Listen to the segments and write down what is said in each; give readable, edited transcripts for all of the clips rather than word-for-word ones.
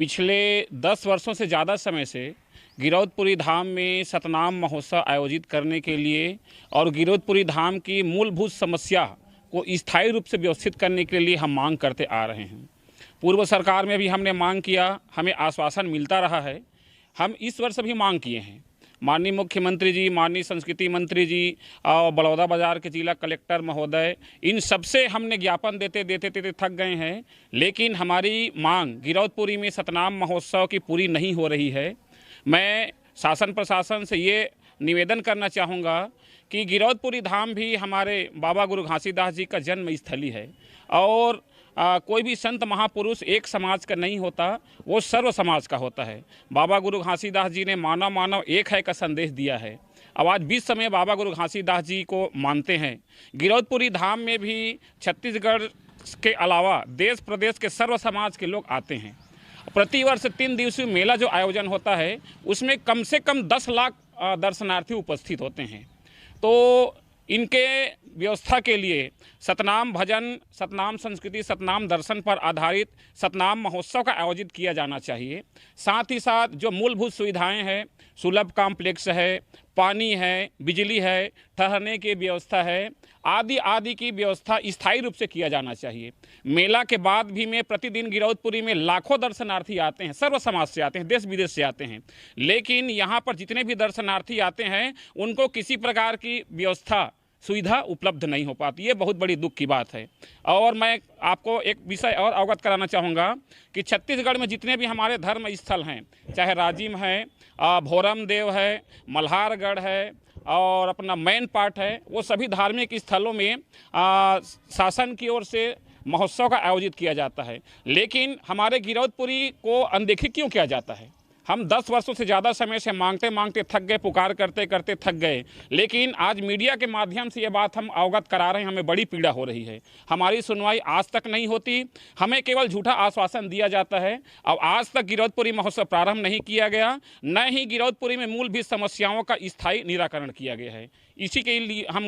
पिछले 10 वर्षों से ज़्यादा समय से गिरौदपुरी धाम में सतनाम महोत्सव आयोजित करने के लिए और गिरौदपुरी धाम की मूलभूत समस्या को स्थायी रूप से व्यवस्थित करने के लिए हम मांग करते आ रहे हैं। पूर्व सरकार में भी हमने मांग किया, हमें आश्वासन मिलता रहा है। हम इस वर्ष भी मांग किए हैं। माननीय मुख्यमंत्री जी, माननीय संस्कृति मंत्री जी और बड़ौदा बाजार के जिला कलेक्टर महोदय, इन सबसे हमने ज्ञापन देते देते थक गए हैं, लेकिन हमारी मांग गिरौदपुरी में सतनाम महोत्सव की पूरी नहीं हो रही है। मैं शासन प्रशासन से ये निवेदन करना चाहूँगा कि गिरौदपुरी धाम भी हमारे बाबा गुरु घासीदास जी का जन्म स्थली है और कोई भी संत महापुरुष एक समाज का नहीं होता, वो सर्व समाज का होता है। बाबा गुरु घासीदास जी ने मानव मानव एक है का संदेश दिया है। अब आज विश्व में बाबा गुरु घासीदास जी को मानते हैं। गिरौदपुरी धाम में भी छत्तीसगढ़ के अलावा देश प्रदेश के सर्व समाज के लोग आते हैं। प्रतिवर्ष 3 दिवसीय मेला जो आयोजन होता है उसमें कम से कम 10 लाख दर्शनार्थी उपस्थित होते हैं। तो इनके व्यवस्था के लिए सतनाम भजन, सतनाम संस्कृति, सतनाम दर्शन पर आधारित सतनाम महोत्सव का आयोजित किया जाना चाहिए। साथ ही साथ जो मूलभूत सुविधाएं हैं, सुलभ कॉम्प्लेक्स है, पानी है, बिजली है, ठहरने की व्यवस्था है, आदि की व्यवस्था स्थायी रूप से किया जाना चाहिए। मेला के बाद भी में प्रतिदिन गिरौदपुरी में लाखों दर्शनार्थी आते हैं, सर्व समाज से आते हैं, देश विदेश से आते हैं, लेकिन यहाँ पर जितने भी दर्शनार्थी आते हैं उनको किसी प्रकार की व्यवस्था सुविधा उपलब्ध नहीं हो पाती। ये बहुत बड़ी दुख की बात है। और मैं आपको एक विषय और अवगत कराना चाहूँगा कि छत्तीसगढ़ में जितने भी हमारे धर्म स्थल हैं, चाहे राजिम है, भोरम देव है, मल्हारगढ़ है और अपना मैन पाट है, वो सभी धार्मिक स्थलों में शासन की ओर से महोत्सव का आयोजित किया जाता है, लेकिन हमारे गिरौदपुरी को अनदेखी क्यों किया जाता है? हम 10 वर्षों से ज़्यादा समय से मांगते मांगते थक गए, पुकार करते करते थक गए, लेकिन आज मीडिया के माध्यम से ये बात हम अवगत करा रहे हैं। हमें बड़ी पीड़ा हो रही है। हमारी सुनवाई आज तक नहीं होती, हमें केवल झूठा आश्वासन दिया जाता है। अब आज तक गिरौदपुरी महोत्सव प्रारंभ नहीं किया गया, न ही गिरौदपुरी में मूलभूत समस्याओं का स्थायी निराकरण किया गया है। इसी के लिए हम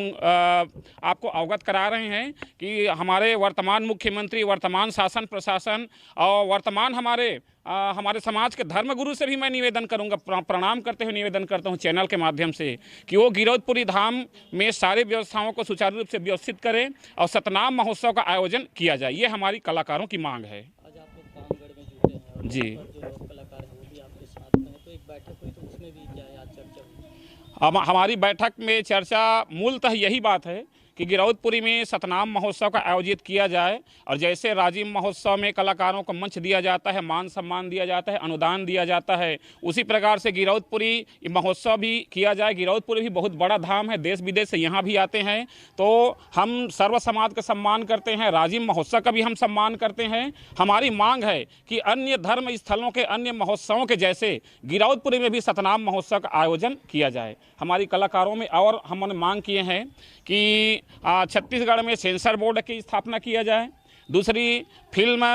आपको अवगत करा रहे हैं कि हमारे वर्तमान मुख्यमंत्री, वर्तमान शासन प्रशासन और वर्तमान हमारे समाज के धर्मगुरु से भी मैं निवेदन करूंगा, प्रणाम करते हुए निवेदन करता हूं चैनल के माध्यम से कि वो गिरौदपुरी धाम में सारी व्यवस्थाओं को सुचारू रूप से व्यवस्थित करें और सतनाम महोत्सव का आयोजन किया जाए। ये हमारी कलाकारों की मांग है। आज आप लोग कामगढ़ में जुटे हैं जी, जो कलाकार हैं वो भी आपके साथ में हैं, तो एक बैठक हुई तो उसमें भी क्या आज चर्चा हुई? हमारी बैठक में चर्चा मूलतः यही बात है कि गिरौदपुरी में सतनाम महोत्सव का आयोजित किया जाए और जैसे राजिम महोत्सव में कलाकारों को मंच दिया जाता है, मान सम्मान दिया जाता है, अनुदान दिया जाता है, उसी प्रकार से गिरौदपुरी महोत्सव भी किया जाए। गिरौदपुरी भी बहुत बड़ा धाम है, देश विदेश से यहाँ भी आते हैं, तो हम सर्व समाज का सम्मान करते हैं, राजिम महोत्सव का भी हम सम्मान करते हैं। हमारी मांग है कि अन्य धर्म स्थलों के अन्य महोत्सवों के जैसे गिरौदपुरी में भी सतनाम महोत्सव का आयोजन किया जाए। हमारी कलाकारों में और हमने मांग किए हैं कि छत्तीसगढ़ में सेंसर बोर्ड की स्थापना किया जाए। दूसरी, फिल्म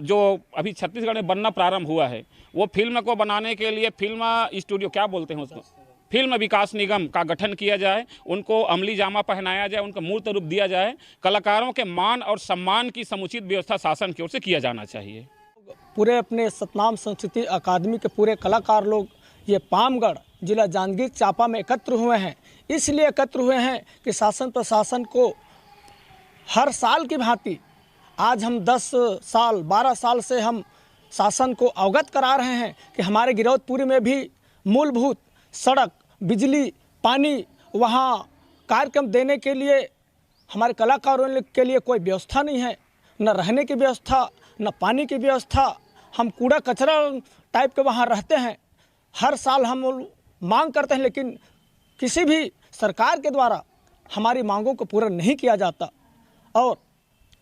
जो अभी छत्तीसगढ़ में बनना प्रारंभ हुआ है, वो फिल्म को बनाने के लिए फिल्म स्टूडियो, क्या बोलते हैं उसको, फिल्म विकास निगम का गठन किया जाए, उनको अमली जामा पहनाया जाए, उनको मूर्त रूप दिया जाए। कलाकारों के मान और सम्मान की समुचित व्यवस्था शासन की ओर से किया जाना चाहिए। पूरे अपने सतनाम संस्कृति अकादमी के पूरे कलाकार लोग ये पामगढ़ जिला जांजगीर चांपा में एकत्र हुए हैं। इसलिए एकत्र हुए हैं कि शासन प्रशासन को हर साल की भांति आज हम 10 साल 12 साल से हम शासन को अवगत करा रहे हैं कि हमारे गिरौदपुरी में भी मूलभूत सड़क, बिजली, पानी, वहाँ कार्यक्रम देने के लिए हमारे कलाकारों के लिए कोई व्यवस्था नहीं है, न रहने की व्यवस्था, न पानी की व्यवस्था। हम कूड़ा कचरा टाइप के वहाँ रहते हैं। हर साल हम मांग करते हैं, लेकिन किसी भी सरकार के द्वारा हमारी मांगों को पूरा नहीं किया जाता और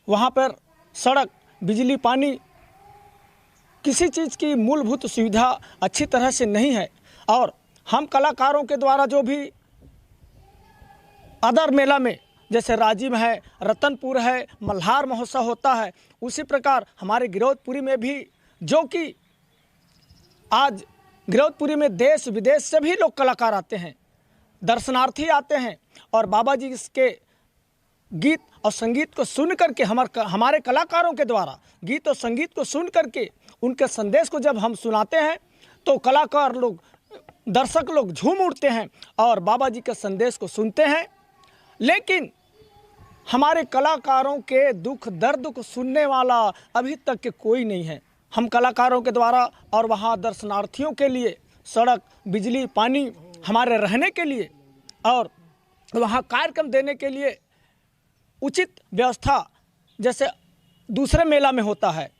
वहाँ पर सड़क, बिजली, पानी, किसी चीज़ की मूलभूत सुविधा अच्छी तरह से नहीं है। और हम कलाकारों के द्वारा जो भी अदर मेला में जैसे राजिम है, रतनपुर है, मल्हार महोत्सव होता है, उसी प्रकार हमारे गिरौदपुरी में भी, जो कि आज गिरौदपुरी में देश विदेश से भी लोग कलाकार आते हैं, दर्शनार्थी आते हैं और बाबा जी के गीत और संगीत को सुन करके हमारे कलाकारों के द्वारा गीत और संगीत को सुन करके उनके संदेश को जब हम सुनाते हैं तो कलाकार लोग, दर्शक लोग झूम उठते हैं और बाबा जी के संदेश को सुनते हैं। लेकिन हमारे कलाकारों के दुख दर्द को सुनने वाला अभी तक के कोई नहीं है। हम कलाकारों के द्वारा और वहाँ दर्शनार्थियों के लिए सड़क, बिजली, पानी, हमारे रहने के लिए और वहाँ कार्यक्रम देने के लिए उचित व्यवस्था जैसे दूसरे मेला में होता है,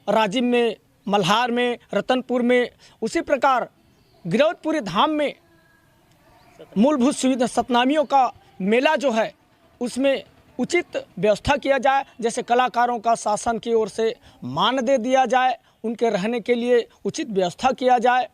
राजिम में, मल्हार में, रतनपुर में, उसी प्रकार गिरौदपुरी धाम में मूलभूत सुविधा सतनामियों का मेला जो है उसमें उचित व्यवस्था किया जाए। जैसे कलाकारों का शासन की ओर से मानदेय दिया जाए, उनके रहने के लिए उचित व्यवस्था किया जाए।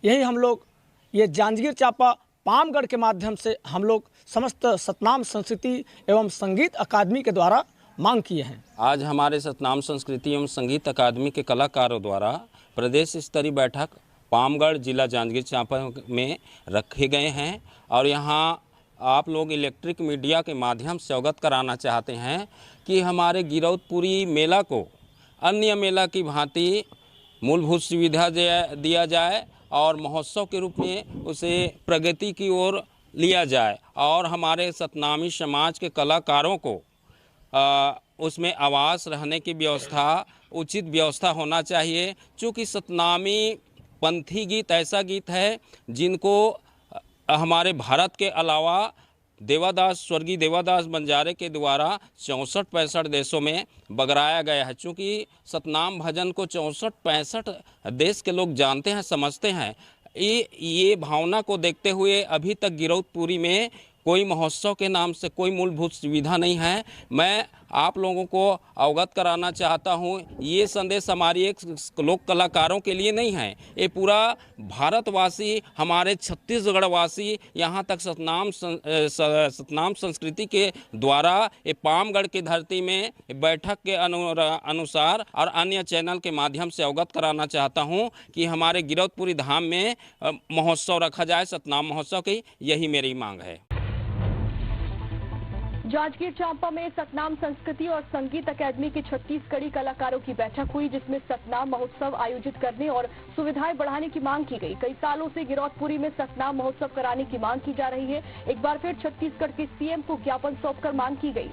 यही हम लोग ये जांजगीर चांपा पामगढ़ के माध्यम से हम लोग समस्त सतनाम संस्कृति एवं संगीत अकादमी के द्वारा मांग किए हैं। आज हमारे सतनाम संस्कृति एवं संगीत अकादमी के कलाकारों द्वारा प्रदेश स्तरीय बैठक पामगढ़ जिला जांजगीर चांपा में रखे गए हैं और यहाँ आप लोग इलेक्ट्रिक मीडिया के माध्यम से अवगत कराना चाहते हैं कि हमारे गिरौदपुरी मेला को अन्य मेला की भांति मूलभूत सुविधा दिया जाए और महोत्सव के रूप में उसे प्रगति की ओर लिया जाए और हमारे सतनामी समाज के कलाकारों को उसमें आवास, रहने की व्यवस्था, उचित व्यवस्था होना चाहिए। चूँकि सतनामी पंथी गीत ऐसा गीत है जिनको हमारे भारत के अलावा देवादास, स्वर्गीय देवादास बंजारे के द्वारा 64-65 देशों में बगराया गया है। चूँकि सतनाम भजन को 64-65 देश के लोग जानते हैं, समझते हैं। ये भावना को देखते हुए अभी तक गिरौदपुरी में कोई महोत्सव के नाम से कोई मूलभूत सुविधा नहीं है। मैं आप लोगों को अवगत कराना चाहता हूँ, ये संदेश हमारी एक लोक कलाकारों के लिए नहीं है, ये पूरा भारतवासी, हमारे छत्तीसगढ़ वासी, यहाँ तक सतनाम संस्कृति के द्वारा ये पामगढ़ की धरती में बैठक के अनुसार और अन्य चैनल के माध्यम से अवगत कराना चाहता हूँ कि हमारे गिरौदपुरी धाम में महोत्सव रखा जाए, सतनाम महोत्सव की, यही मेरी मांग है। जांजगीर चांपा में सतनाम संस्कृति और संगीत अकादमी की 36 कड़ी कलाकारों की बैठक हुई, जिसमें सतनाम महोत्सव आयोजित करने और सुविधाएं बढ़ाने की मांग की गई। कई सालों से गिरौदपुरी में सतनाम महोत्सव कराने की मांग की जा रही है। एक बार फिर छत्तीसगढ़ के सीएम को ज्ञापन सौंपकर मांग की गई।